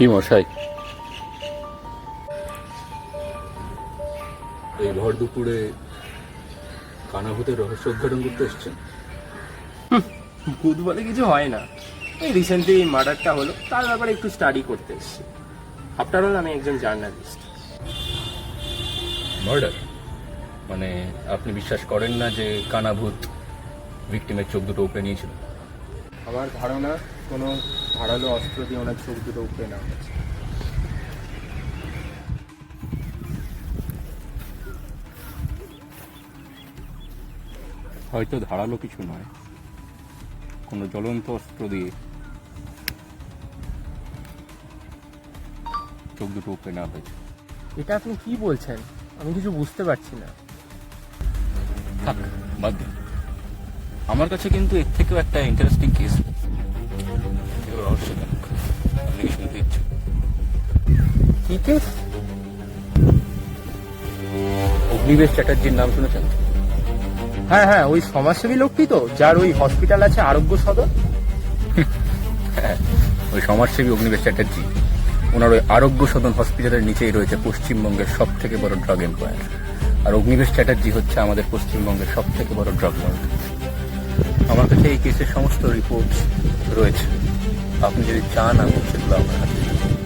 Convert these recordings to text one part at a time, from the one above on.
কি মশাই, এই ভর দুপুরে কানাভূতের রহস্য উদ্ঘাটন করতে এসছেন? ভূত বলে কিছু হয় না। এই রিসেন্টলি মার্ডারটা হলো, তার ব্যাপারে একটু স্টাডি করতে এসেছি। আফটার অল আমি একজন জার্নালিস্ট। মার্ডার মানে আপনি বিশ্বাস করেন না যে কানাভূত ভিকটিমের চোখ দুটো উপড়ে নিয়েছিল? আমার ধারণা কোনো ধারালো অস্ত্র দিয়ে ওনার চোখ দুটো উপড়ে নেওয়া হয়েছে। হয়তো ধারালো কিছু নয়, কোনো জ্বলন্ত অস্ত্র দিয়ে চোখ দুটো উপড়ে নেওয়া হয়েছে। এটা আপনি কি বলছেন? আমি কিছু বুঝতে পারছি না। থাক, বাদ দিন। আমার কাছে কিন্তু এর থেকেও একটা ইন্টারেস্টিং কেস রহস্যজনক। আপনি কি শুনতে ইচ্ছুক? কি কেস? অগ্নিবেশ চ্যাটার্জির নাম শুনেছেন? হ্যাঁ হ্যাঁ, ওই সমাজসেবী লোকটি তো, যার ওই হসপিটাল আছে আরোগ্য সদন। হ্যাঁ, ওই সমাজসেবী অগ্নিবেশ চ্যাটার্জি, ওনার ওই আরোগ্য সদন হসপিটালের নিচেই রয়েছে পশ্চিমবঙ্গের সব থেকে বড় ড্রাগ এম্পায়ার। আর অগ্নিবেশ চ্যাটার্জি হচ্ছে আমাদের পশ্চিমবঙ্গের সব থেকে বড় ড্রাগ লর্ড। আমার কাছে এই কেসের সমস্ত রিপোর্ট রয়েছে, আপনি যদি চান আমি সেগুলো আপনার হাতে দিতে পারি।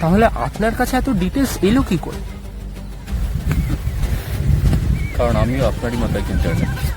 তাহলে আপনার কাছে এত ডিটেলস এলো কি করে? কারণ আমিও আপনারই মতো একজন জার্নালিস্ট।